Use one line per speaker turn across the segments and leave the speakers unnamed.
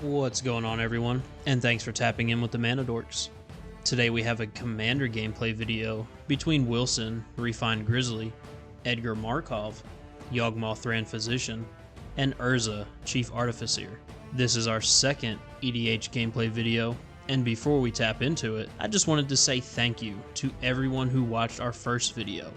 What's going on, everyone, and thanks for tapping in with the Dorks. Today we have a Commander gameplay video between Wilson, Refined Grizzly, Edgar Markov, Yawgmoth Physician, and Urza, Chief Artificer. This is our second EDH gameplay video, and before we tap into it, I just wanted to say thank you to everyone who watched our first video.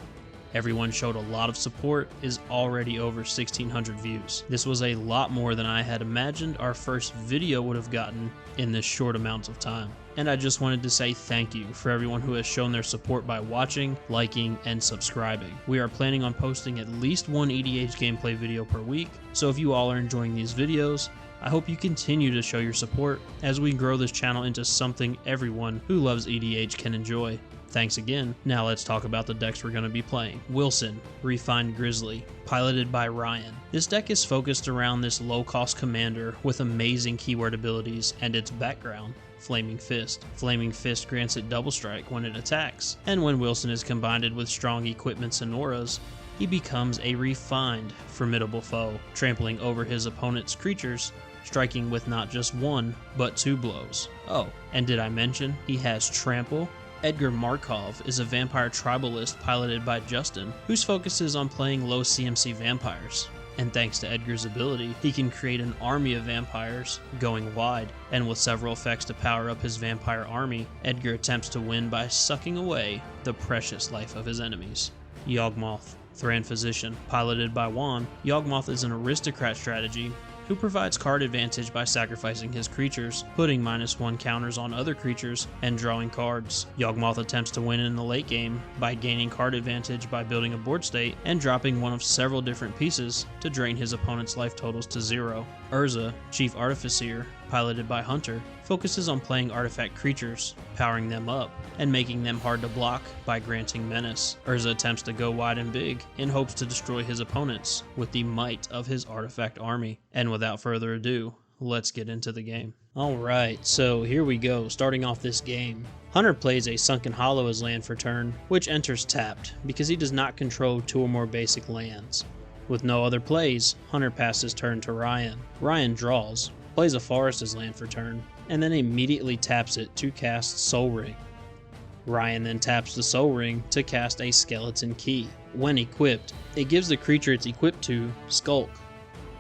Everyone showed a lot of support, is already over 1,600 views. This was a lot more than I had imagined our first video would have gotten in this short amount of time. And I just wanted to say thank you for everyone who has shown their support by watching, liking, and subscribing. We are planning on posting at least one EDH gameplay video per week, so if you all are enjoying these videos, I hope you continue to show your support as we grow this channel into something everyone who loves EDH can enjoy. Thanks again. Now let's talk about the decks we're going to be playing. Wilson, Refined Grizzly, piloted by Ryan. This deck is focused around this low-cost commander with amazing keyword abilities and its background, Flaming Fist. Flaming Fist grants it double strike when it attacks, and when Wilson is combined with strong equipments and auras, he becomes a refined, formidable foe, trampling over his opponent's creatures, striking with not just one, but 2 blows. Oh, and did I mention he has Trample? Edgar Markov is a vampire tribalist piloted by Justin, whose focus is on playing low CMC vampires. And thanks to Edgar's ability, he can create an army of vampires, going wide, and with several effects to power up his vampire army, Edgar attempts to win by sucking away the precious life of his enemies. Yawgmoth, Physician, piloted by Juan. Yawgmoth is an aristocrat strategy who provides card advantage by sacrificing his creatures, putting -1 counters on other creatures, and drawing cards. Yawgmoth attempts to win in the late game by gaining card advantage by building a board state and dropping one of several different pieces to drain his opponent's life totals to 0. Urza, Chief Artificer, piloted by Hunter, focuses on playing artifact creatures, powering them up, and making them hard to block by granting menace. Urza attempts to go wide and big in hopes to destroy his opponents with the might of his artifact army. And without further ado, let's get into the game. Alright, so here we go, starting off this game. Hunter plays a Sunken Hollow as land for turn, which enters tapped because he does not control 2 or more basic lands. With no other plays, Hunter passes turn to Ryan. Ryan draws, plays a forest as land for turn, and then immediately taps it to cast Soul Ring. Ryan then taps the Soul Ring to cast a Skeleton Key. When equipped, it gives the creature it's equipped to Skulk,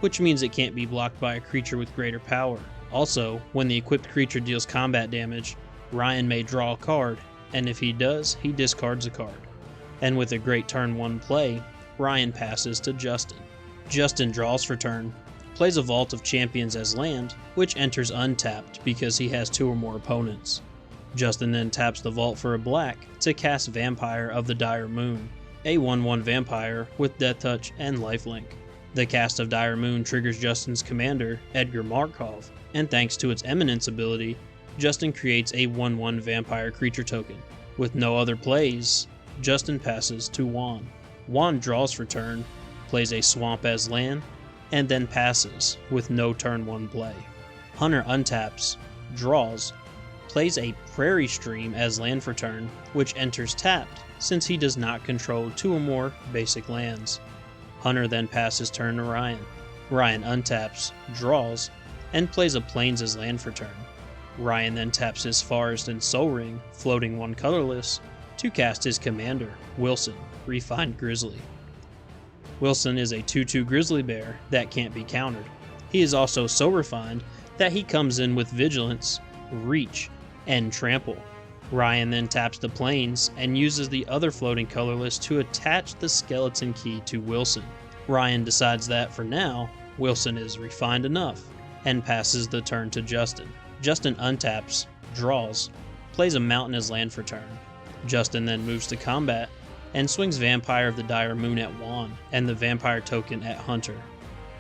which means it can't be blocked by a creature with greater power. Also, when the equipped creature deals combat damage, Ryan may draw a card, and if he does, he discards a card. And with a great turn 1 play, Ryan passes to Justin. Justin draws for turn, plays a Vault of Champions as land, which enters untapped because he has 2 or more opponents. Justin then taps the vault for a black to cast Vampire of the Dire Moon, a 1/1 vampire with Death Touch and Lifelink. The cast of Dire Moon triggers Justin's commander, Edgar Markov, and thanks to its Eminence ability, Justin creates a 1/1 vampire creature token. With no other plays, Justin passes to Juan. Juan draws for turn, plays a swamp as land, and then passes with no turn 1 play. Hunter untaps, draws, plays a Prairie Stream as land for turn, which enters tapped since he does not control 2 or more basic lands. Hunter then passes turn to Ryan. Ryan untaps, draws, and plays a Plains as land for turn. Ryan then taps his Forest and Soul Ring, floating 1 colorless, to cast his commander, Wilson, Refined Grizzly. Wilson is a 2/2 grizzly bear that can't be countered. He is also so refined that he comes in with Vigilance, Reach, and Trample. Ryan then taps the Plains and uses the other floating colorless to attach the Skeleton Key to Wilson. Ryan decides that, for now, Wilson is refined enough, and passes the turn to Justin. Justin untaps, draws, plays a Mountain as land for turn. Justin then moves to combat, and swings Vampire of the Dire Moon at Juan, and the Vampire token at Hunter.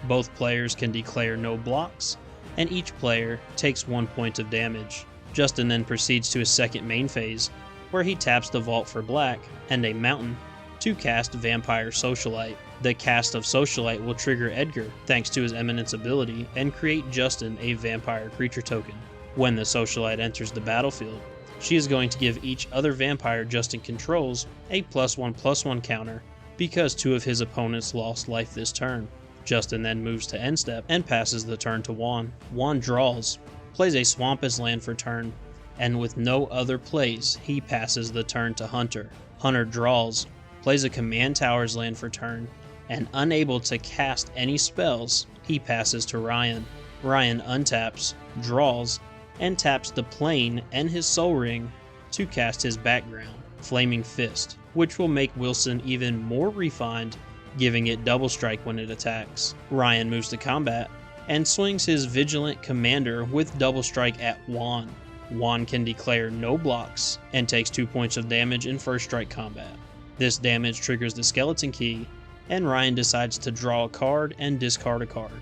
Both players can declare no blocks, and each player takes 1 point of damage. Justin then proceeds to his second main phase, where he taps the vault for black and a mountain to cast Vampire Socialite. The cast of Socialite will trigger Edgar thanks to his Eminence ability and create Justin a vampire creature token. When the Socialite enters the battlefield, she is going to give each other vampire Justin controls a +1/+1 counter because 2 of his opponents lost life this turn. Justin then moves to end step and passes the turn to Juan. Juan draws, plays a swamp as land for turn, and with no other plays, he passes the turn to Hunter. Hunter draws, plays a command tower's land for turn, and unable to cast any spells, he passes to Ryan. Ryan untaps, draws, and taps the plane and his soul ring to cast his background, Flaming Fist, which will make Wilson even more refined, giving it double strike when it attacks. Ryan moves to combat and swings his Vigilant Commander with double strike at Juan. Juan can declare no blocks and takes 2 points of damage in first strike combat. This damage triggers the Skeleton Key, and Ryan decides to draw a card and discard a card.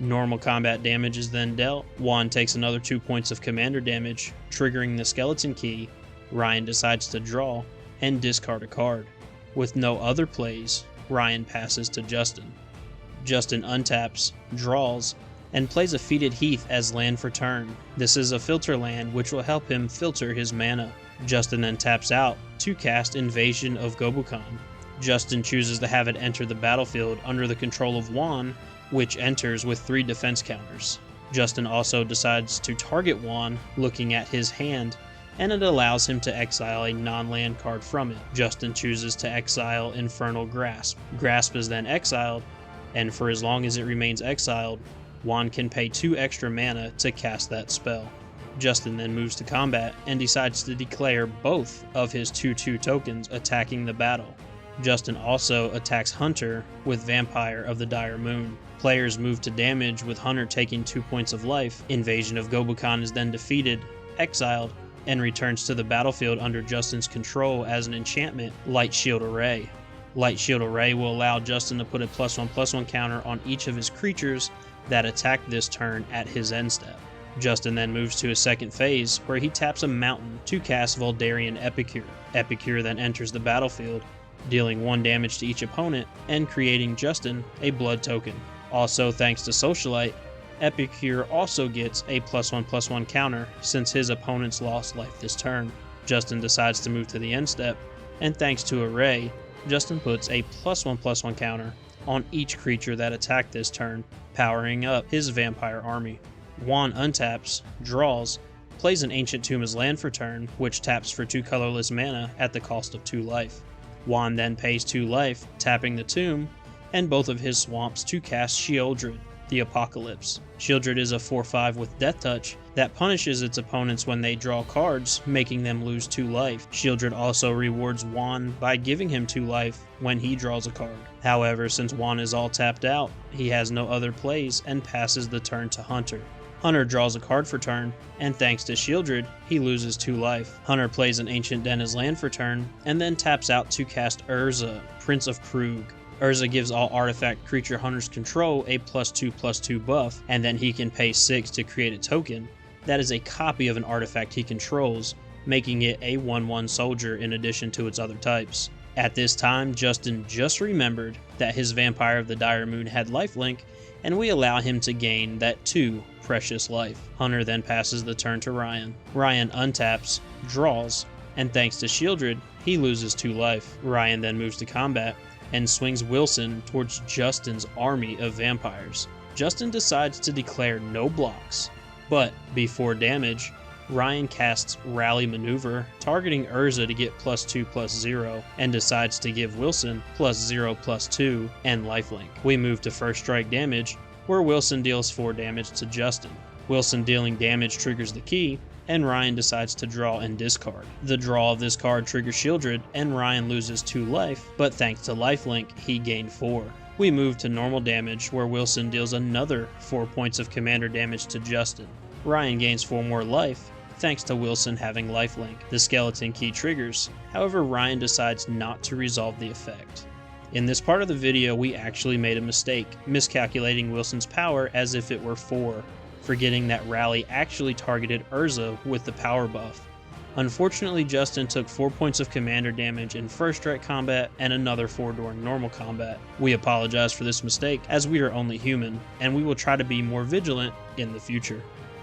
Normal combat damage is then dealt. Juan takes another 2 points of commander damage, triggering the Skeleton Key. Ryan decides to draw and discard a card. With no other plays, Ryan passes to Justin. Justin untaps, draws, and plays a Fetid Heath as land for turn. This is a filter land which will help him filter his mana. Justin then taps out to cast Invasion of Gobukon. Justin chooses to have it enter the battlefield under the control of Juan, which enters with 3 defense counters. Justin also decides to target Juan, looking at his hand, and it allows him to exile a non-land card from it. Justin chooses to exile Infernal Grasp. Grasp is then exiled, and for as long as it remains exiled, Juan can pay 2 extra mana to cast that spell. Justin then moves to combat and decides to declare both of his 2/2 tokens attacking the battle. Justin also attacks Hunter with Vampire of the Dire Moon. Players move to damage with Hunter taking 2 points of life. Invasion of Gobukon is then defeated, exiled, and returns to the battlefield under Justin's control as an enchantment, Light Shield Array. Light Shield Array will allow Justin to put a +1/+1 counter on each of his creatures that attack this turn at his end step. Justin then moves to his second phase, where he taps a mountain to cast Voldarian Epicure. Epicure then enters the battlefield, dealing 1 damage to each opponent and creating Justin a blood token. Also, thanks to Socialite, Epicure also gets a +1/+1 counter since his opponents lost life this turn. Justin decides to move to the end step, and thanks to Array, Justin puts a +1/+1 counter on each creature that attacked this turn, powering up his vampire army. Juan untaps, draws, plays an Ancient Tomb as land for turn, which taps for 2 colorless mana at the cost of 2 life. Juan then pays 2 life, tapping the tomb, and both of his swamps to cast Sheoldred, the Apocalypse. Sheoldred is a 4/5 with Death Touch that punishes its opponents when they draw cards, making them lose 2 life. Sheoldred also rewards Juan by giving him 2 life when he draws a card. However, since Juan is all tapped out, he has no other plays and passes the turn to Hunter. Hunter draws a card for turn, and thanks to Sheoldred, he loses 2 life. Hunter plays an Ancient Den as land for turn, and then taps out to cast Urza, Prince of Krug. Urza gives all artifact creature hunters control a +2/+2 buff, and then he can pay 6 to create a token that is a copy of an artifact he controls, making it a 1/1 soldier in addition to its other types. At this time, Justin just remembered that his Vampire of the Dire Moon had lifelink, and we allow him to gain that 2 precious life. Hunter then passes the turn to Ryan. Ryan untaps, draws, and thanks to Sheoldred, he loses 2 life. Ryan then moves to combat and swings Wilson towards Justin's army of vampires. Justin decides to declare no blocks, but before damage, Ryan casts Rally Maneuver, targeting Urza to get +2/+0, and decides to give Wilson +0/+2 and lifelink. We move to first strike damage, where Wilson deals 4 damage to Justin. Wilson dealing damage triggers the key, and Ryan decides to draw and discard. The draw of this card triggers Sheoldred, and Ryan loses 2 life, but thanks to lifelink, he gained 4. We move to normal damage, where Wilson deals another 4 points of commander damage to Justin. Ryan gains 4 more life, thanks to Wilson having lifelink. The Skeleton Key triggers, however Ryan decides not to resolve the effect. In this part of the video, we actually made a mistake, miscalculating Wilson's power as if it were 4, forgetting that Rally actually targeted Urza with the power buff. Unfortunately, Justin took 4 points of commander damage in first strike combat and another 4 during normal combat. We apologize for this mistake, as we are only human, and we will try to be more vigilant in the future.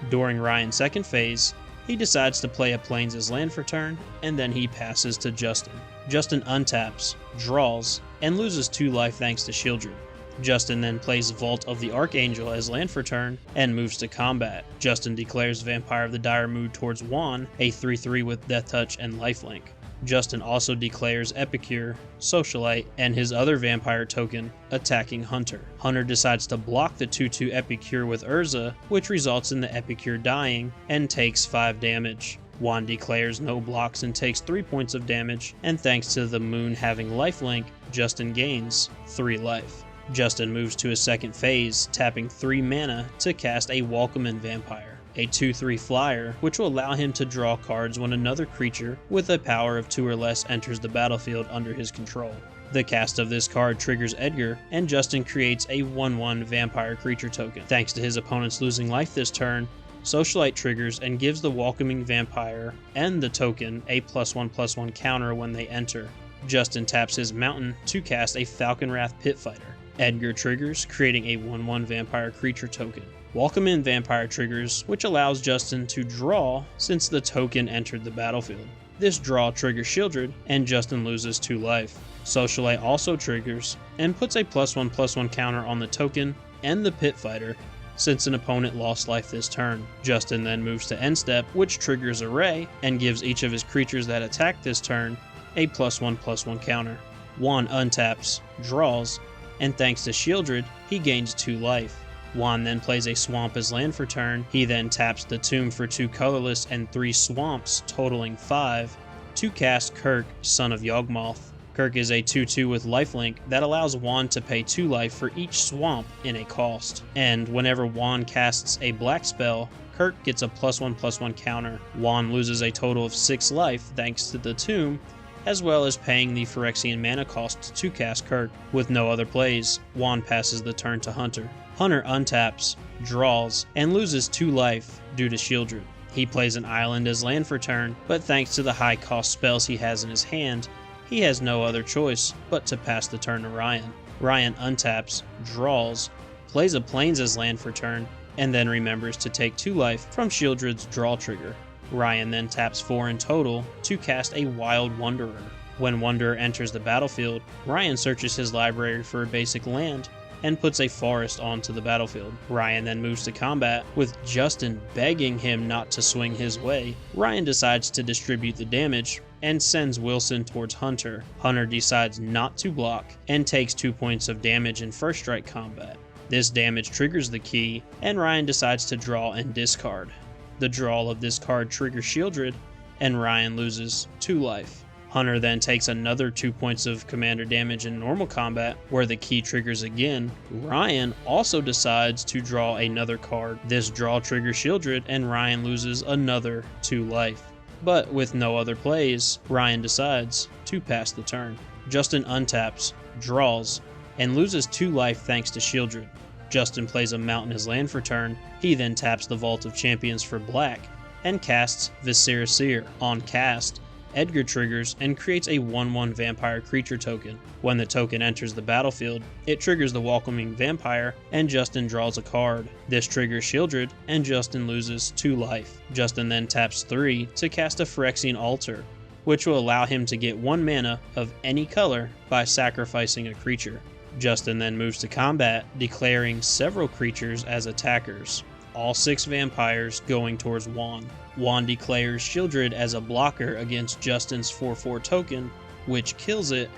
During Ryan's second phase, he decides to play a Plains as land for turn, and then he passes to Justin. Justin untaps, draws, and loses 2 life thanks to Sheoldred. Justin then plays Vault of the Archangel as land for turn and moves to combat. Justin declares Vampire of the Dire Mood towards Juan, a 3/3 with Death Touch and lifelink. Justin also declares Epicure, Socialite, and his other vampire token, attacking Hunter. Hunter decides to block the 2/2 Epicure with Urza, which results in the Epicure dying and takes 5 damage. Juan declares no blocks and takes 3 points of damage, and thanks to the moon having lifelink, Justin gains 3 life. Justin moves to his second phase, tapping 3 mana to cast a Welcome Vampire, a 2/3 flyer, which will allow him to draw cards when another creature with a power of 2 or less enters the battlefield under his control. The cast of this card triggers Edgar, and Justin creates a 1/1 vampire creature token. Thanks to his opponents losing life this turn, Socialite triggers and gives the Welcoming Vampire and the token a +1/+1 counter when they enter. Justin taps his mountain to cast a Falconwrath Pitfighter. Edgar triggers, creating a 1/1 vampire creature token. Welcome Vampire triggers, which allows Justin to draw since the token entered the battlefield. This draw triggers Shieldred, and Justin loses 2 life. Socialite also triggers, and puts a +1/+1 counter on the token and the Pitfighter, since an opponent lost life this turn. Justin then moves to end step, which triggers Array, and gives each of his creatures that attack this turn a +1/+1 counter. Juan untaps, draws, and thanks to Shieldred, he gains 2 life. Juan then plays a swamp as land for turn. He then taps the tomb for 2 colorless and 3 swamps, totaling 5, to cast Kirk, Son of Yawgmoth. Kirk is a 2/2 with lifelink that allows Juan to pay 2 life for each swamp in a cost. And whenever Juan casts a black spell, Kirk gets a +1/+1 counter. Juan loses a total of 6 life thanks to the tomb, as well as paying the Phyrexian mana cost to cast Kirk. With no other plays, Juan passes the turn to Hunter. Hunter untaps, draws, and loses 2 life due to Shieldred. He plays an island as land for turn, but thanks to the high cost spells he has in his hand, he has no other choice but to pass the turn to Ryan. Ryan untaps, draws, plays a Plains as land for turn, and then remembers to take 2 life from Shieldred's draw trigger. Ryan then taps 4 in total to cast a Wild Wanderer. When Wanderer enters the battlefield, Ryan searches his library for a basic land and puts a forest onto the battlefield. Ryan then moves to combat, with Justin begging him not to swing his way. Ryan decides to distribute the damage and sends Wilson towards Hunter. Hunter decides not to block and takes 2 points of damage in first strike combat. This damage triggers the key, and Ryan decides to draw and discard. The draw of this card triggers Shieldred, and Ryan loses 2 life. Hunter then takes another 2 points of commander damage in normal combat, where the key triggers again. Ryan also decides to draw another card. This draw triggers Shieldred, and Ryan loses another 2 life. But with no other plays, Ryan decides to pass the turn. Justin untaps, draws, and loses 2 life thanks to Shieldred. Justin plays a mountain as land for turn. He then taps the Vault of Champions for black and casts Viscera Seer. On cast, Edgar triggers and creates a 1/1 vampire creature token. When the token enters the battlefield, it triggers the Welcoming Vampire, and Justin draws a card. This triggers Shieldred, and Justin loses 2 life. Justin then taps 3 to cast a Phyrexian Altar, which will allow him to get 1 mana of any color by sacrificing a creature. Justin then moves to combat, declaring several creatures as attackers, all 6 vampires going towards Juan. Juan declares Shieldred as a blocker against Justin's 4/4 token, which kills it,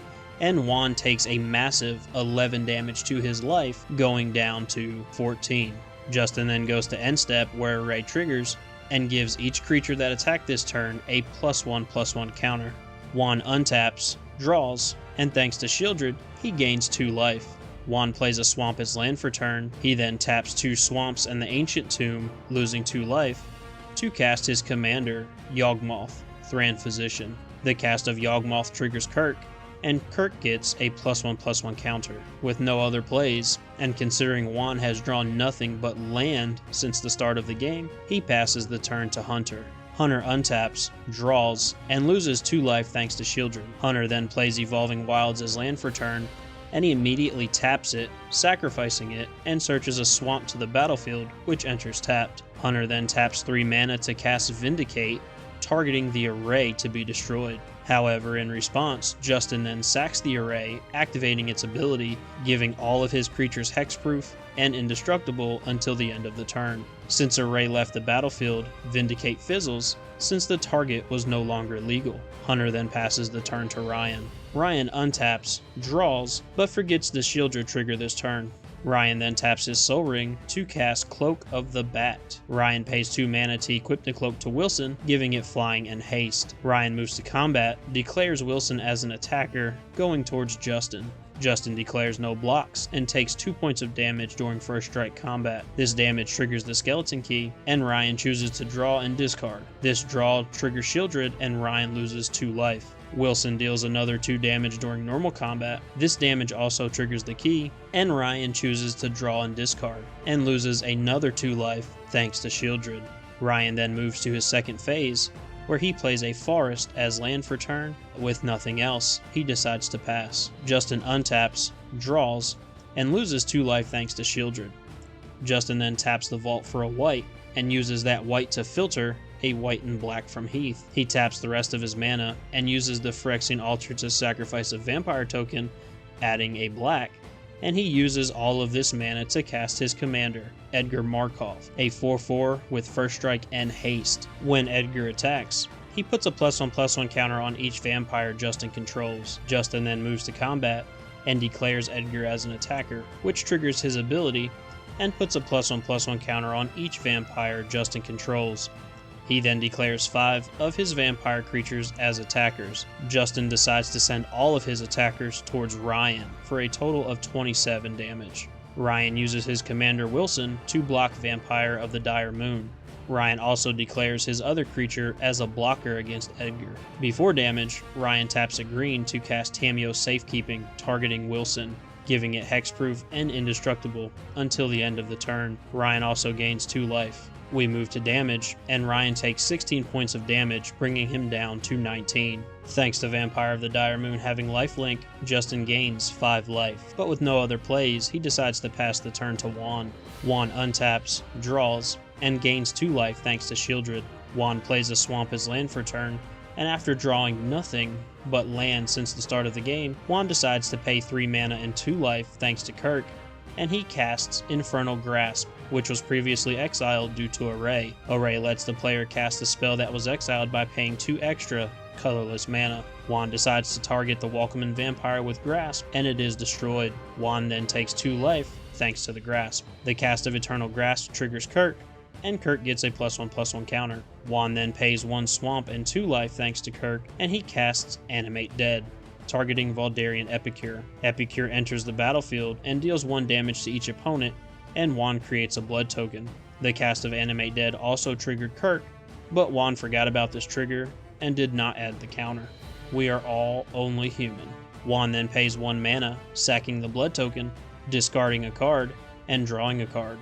and Juan takes a massive 11 damage to his life, going down to 14. Justin then goes to end step, where Array triggers, and gives each creature that attacked this turn a +1/+1 counter. Juan untaps, draws, and thanks to Shieldred, he gains 2 life. Juan plays a swamp as land for turn. He then taps 2 swamps and the Ancient Tomb, losing 2 life, to cast his commander, Yawgmoth, Thran Physician. The cast of Yawgmoth triggers Kirk, and Kirk gets a +1/+1 counter. With no other plays, and considering Juan has drawn nothing but land since the start of the game, he passes the turn to Hunter. Hunter untaps, draws, and loses 2 life thanks to Shieldred. Hunter then plays Evolving Wilds as land for turn, and he immediately taps it, sacrificing it, and searches a swamp to the battlefield, which enters tapped. Hunter then taps 3 mana to cast Vindicate targeting the array to be destroyed. However, in response, Justin then sacks the array, activating its ability, giving all of his creatures hexproof and indestructible until the end of the turn. Since Array left the battlefield, Vindicate fizzles, since the target was no longer legal. Hunter then passes the turn to Ryan. Ryan untaps, draws, but forgets the Shieldred trigger this turn. Ryan then taps his Soul Ring to cast Cloak of the Bat. Ryan pays 2 mana to equip the cloak to Wilson, giving it flying and haste. Ryan moves to combat, declares Wilson as an attacker, going towards Justin. Justin declares no blocks and takes 2 points of damage during first strike combat. This damage triggers the skeleton key, and Ryan chooses to draw and discard. This draw triggers Shieldred, and Ryan loses 2 life. Wilson deals another 2 damage during normal combat. This damage also triggers the key, and Ryan chooses to draw and discard, and loses another 2 life thanks to Shieldred. Ryan then moves to his second phase, where he plays a forest as land for turn. With nothing else, he decides to pass. Justin untaps, draws, and loses 2 life thanks to Shieldred. Justin then taps the vault for a white, and uses that white to filter a white and black from Heath. He taps the rest of his mana, and uses the Phyrexian Altar to sacrifice a vampire token, adding a black, and he uses all of this mana to cast his commander, Edgar Markov, a 4/4 with first strike and haste. When Edgar attacks, he puts a +1/+1 counter on each vampire Justin controls. Justin then moves to combat, and declares Edgar as an attacker, which triggers his ability, and puts a +1/+1 counter on each vampire Justin controls. He then declares 5 of his vampire creatures as attackers. Justin decides to send all of his attackers towards Ryan for a total of 27 damage. Ryan uses his commander Wilson to block Vampire of the Dire Moon. Ryan also declares his other creature as a blocker against Edgar. Before damage, Ryan taps a green to cast Tamiyo's Safekeeping, targeting Wilson, giving it hexproof and indestructible until the end of the turn. Ryan also gains 2 life. We move to damage, and Ryan takes 16 points of damage, bringing him down to 19. Thanks to Vampire of the Dire Moon having lifelink, Justin gains 5 life. But with no other plays, he decides to pass the turn to Juan. Juan untaps, draws, and gains 2 life thanks to Shieldred. Juan plays a swamp as land for turn, and after drawing nothing but land since the start of the game, Juan decides to pay 3 mana and 2 life thanks to Kirk, and he casts Infernal Grasp, which was previously exiled due to Array. Array lets the player cast a spell that was exiled by paying 2 extra colorless mana. Juan decides to target the Welcoming Vampire with Grasp, and it is destroyed. Juan then takes 2 life thanks to the Grasp. The cast of Eternal Grasp triggers Kirk, and Kirk gets a +1/+1 counter. Juan then pays 1 swamp and 2 life thanks to Kirk, and he casts Animate Dead, targeting Valdarian Epicure. Epicure enters the battlefield and deals 1 damage to each opponent, and Juan creates a blood token. The cast of Animate Dead also triggered Kirk, but Juan forgot about this trigger and did not add the counter. We are all only human. Juan then pays 1 mana, sacking the blood token, discarding a card, and drawing a card.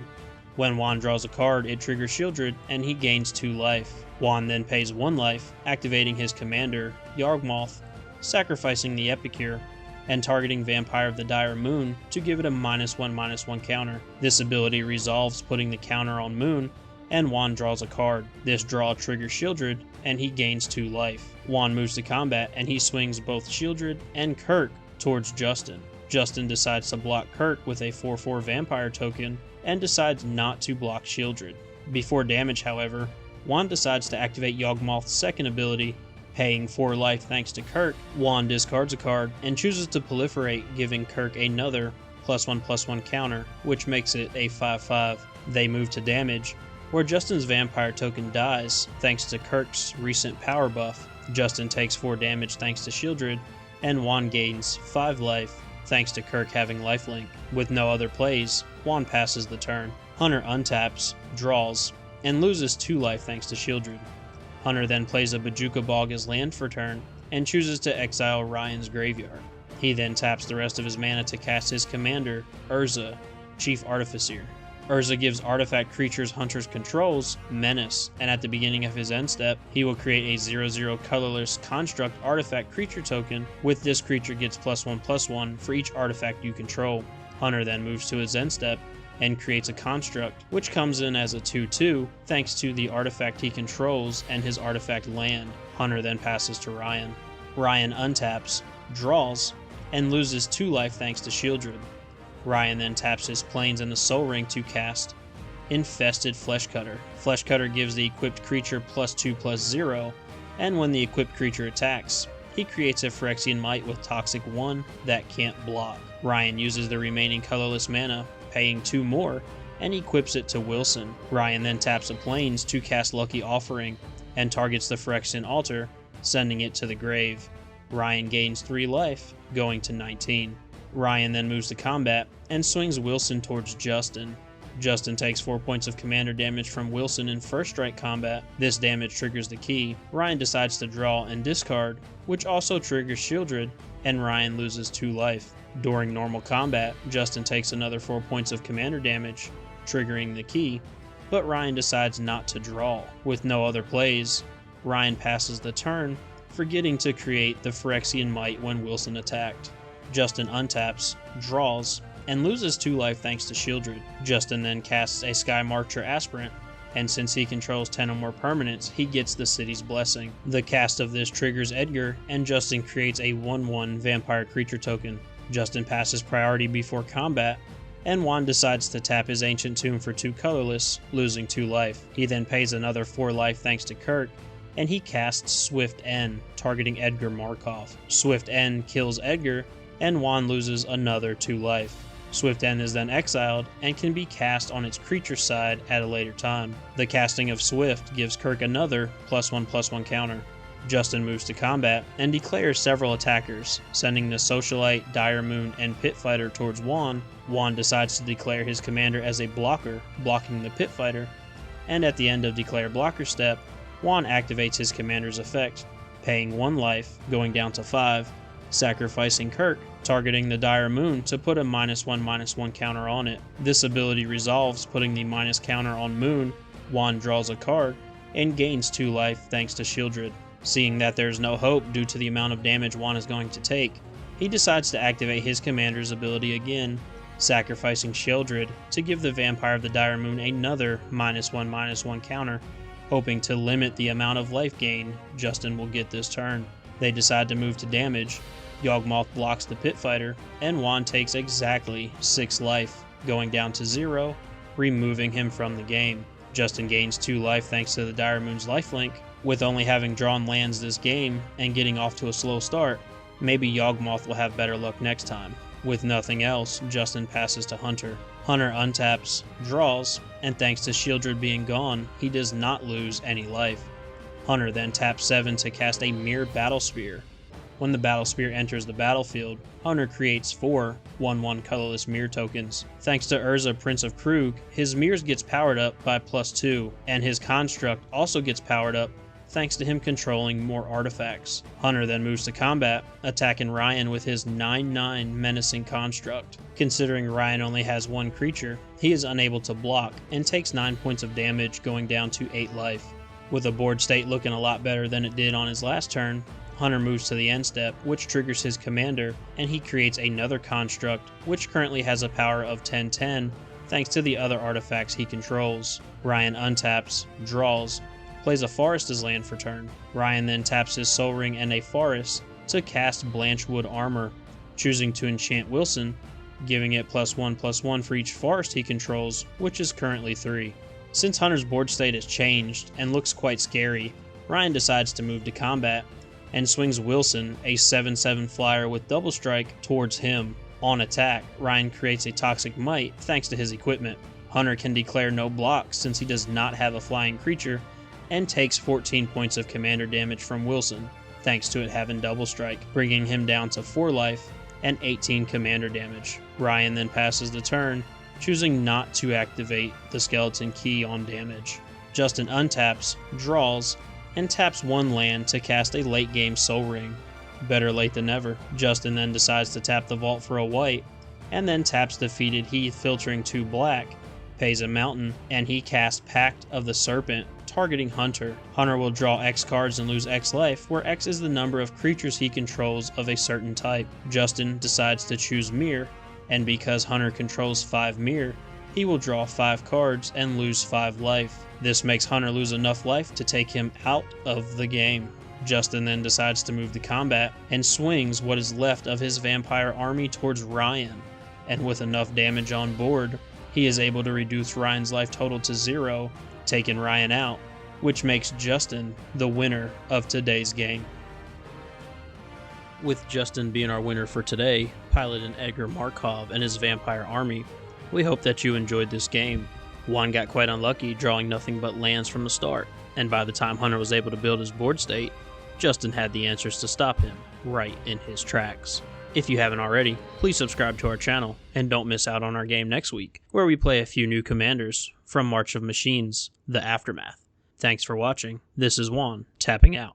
When Juan draws a card, it triggers Shieldred, and he gains 2 life. Juan then pays 1 life, activating his commander, Yawgmoth, sacrificing the Epicure, and targeting Vampire of the Dire Moon to give it a -1/-1 counter. This ability resolves putting the counter on Moon, and Juan draws a card. This draw triggers Shieldred, and he gains 2 life. Juan moves to combat, and he swings both Shieldred and Kirk towards Justin. Justin decides to block Kirk with a 4/4 Vampire token, and decides not to block Shieldred. Before damage, however, Juan decides to activate Yawgmoth's second ability, paying 4 life thanks to Kirk. Juan discards a card and chooses to proliferate, giving Kirk another +1/+1 counter, which makes it a 5/5. They move to damage, where Justin's Vampire token dies thanks to Kirk's recent power buff. Justin takes 4 damage thanks to Shieldred, and Juan gains 5 life thanks to Kirk having lifelink. With no other plays, Juan passes the turn. Hunter untaps, draws, and loses 2 life thanks to Shieldred. Hunter then plays a Bojuka Bog as land for turn, and chooses to exile Ryan's graveyard. He then taps the rest of his mana to cast his commander, Urza, Chief Artificer. Urza gives artifact creatures Hunter's controls Menace, and at the beginning of his end step, he will create a 0/0 colorless construct artifact creature token. With this creature gets +1/+1 for each artifact you control. Hunter then moves to his end step and creates a construct, which comes in as a 2/2 thanks to the artifact he controls and his artifact land. Hunter then passes to Ryan. Ryan untaps, draws, and loses 2 life thanks to Shieldred. Ryan then taps his plains and the Soul Ring to cast Infested Fleshcutter. Fleshcutter gives the equipped creature +2/+0, and when the equipped creature attacks, he creates a Phyrexian Might with Toxic 1 that can't block. Ryan uses the remaining colorless mana, paying 2 more, and equips it to Wilson. Ryan then taps a plains to cast Lucky Offering and targets the Phyrexian Altar, sending it to the grave. Ryan gains 3 life, going to 19. Ryan then moves to combat and swings Wilson towards Justin. Justin takes 4 points of commander damage from Wilson in first strike combat. This damage triggers the key. Ryan decides to draw and discard, which also triggers Shieldred, and Ryan loses 2 life. During normal combat, Justin takes another 4 points of commander damage, triggering the key, but Ryan decides not to draw. With no other plays, Ryan passes the turn, forgetting to create the Phyrexian Might when Wilson attacked. Justin untaps, draws, and loses 2 life thanks to Shieldred. Justin then casts a Sky Marcher Aspirant, and since he controls 10 or more permanents, he gets the City's Blessing. The cast of this triggers Edgar, and Justin creates a 1/1 vampire creature token. Justin passes priority before combat, and Juan decides to tap his Ancient Tomb for 2 colorless, losing 2 life. He then pays another 4 life thanks to Kirk, and he casts Swift N, targeting Edgar Markov. Swift N kills Edgar, and Juan loses another 2 life. Swift N is then exiled and can be cast on its creature side at a later time. The casting of Swift gives Kirk another +1/+1 counter. Justin moves to combat and declares several attackers, sending the Socialite, Dire Moon, and Pit Fighter towards Juan. Juan decides to declare his commander as a blocker, blocking the Pit Fighter, and at the end of Declare Blocker step, Juan activates his commander's effect, paying 1 life, going down to 5, sacrificing Kirk, targeting the Dire Moon to put a -1/-1 counter on it. This ability resolves, putting the minus counter on Moon. Juan draws a card and gains 2 life thanks to Shieldred. Seeing that there's no hope due to the amount of damage Juan is going to take, he decides to activate his commander's ability again, sacrificing Shieldred to give the Vampire of the Dire Moon another -1/-1 counter, hoping to limit the amount of life gain Justin will get this turn. They decide to move to damage. Yawgmoth blocks the Pit Fighter, and Juan takes exactly 6 life, going down to 0, removing him from the game. Justin gains 2 life thanks to the Dire Moon's lifelink. With only having drawn lands this game and getting off to a slow start, maybe Yawgmoth will have better luck next time. With nothing else, Justin passes to Hunter. Hunter untaps, draws, and thanks to Shieldred being gone, he does not lose any life. Hunter then taps 7 to cast a Mirror Battle Spear. When the Battle Spear enters the battlefield, Hunter creates 4 1/1 colorless mirror tokens. Thanks to Urza, Prince of Krug, his mirrors gets powered up by +2, and his construct also gets powered up thanks to him controlling more artifacts. Hunter then moves to combat, attacking Ryan with his 9/9 menacing construct. Considering Ryan only has 1 creature, he is unable to block and takes 9 points of damage, going down to 8 life. With the board state looking a lot better than it did on his last turn, Hunter moves to the end step, which triggers his commander, and he creates another construct, which currently has a power of 10/10, thanks to the other artifacts he controls. Ryan untaps, draws, plays a forest as land for turn. Ryan then taps his Soul Ring and a forest to cast Blanchwood Armor, choosing to enchant Wilson, giving it +1/+1 for each forest he controls, which is currently 3. Since Hunter's board state has changed and looks quite scary, Ryan decides to move to combat and swings Wilson, a 7/7 flyer with double strike, towards him. On attack, Ryan creates a Toxic Might thanks to his equipment. Hunter can declare no blocks since he does not have a flying creature, and takes 14 points of commander damage from Wilson, thanks to it having double strike, bringing him down to 4 life and 18 commander damage. Ryan then passes the turn, choosing not to activate the skeleton key on damage. Justin untaps, draws, and taps 1 land to cast a late game Soul Ring. Better late than never. Justin then decides to tap the vault for a white, and then taps Defeated Heath, filtering 2 black, pays a mountain, and he casts Pact of the Serpent, targeting Hunter. Hunter will draw X cards and lose X life, where X is the number of creatures he controls of a certain type. Justin decides to choose Mirror, and because Hunter controls 5 Mirror, he will draw 5 cards and lose 5 life. This makes Hunter lose enough life to take him out of the game. Justin then decides to move to combat and swings what is left of his vampire army towards Ryan, and with enough damage on board, he is able to reduce Ryan's life total to 0, taking Ryan out, which makes Justin the winner of today's game. With Justin being our winner for today, piloting Edgar Markov and his vampire army, we hope that you enjoyed this game. Juan got quite unlucky, drawing nothing but lands from the start, and by the time Hunter was able to build his board state, Justin had the answers to stop him right in his tracks. If you haven't already, please subscribe to our channel and don't miss out on our game next week, where we play a few new commanders from March of Machines, The Aftermath. Thanks for watching. This is Juan, tapping out.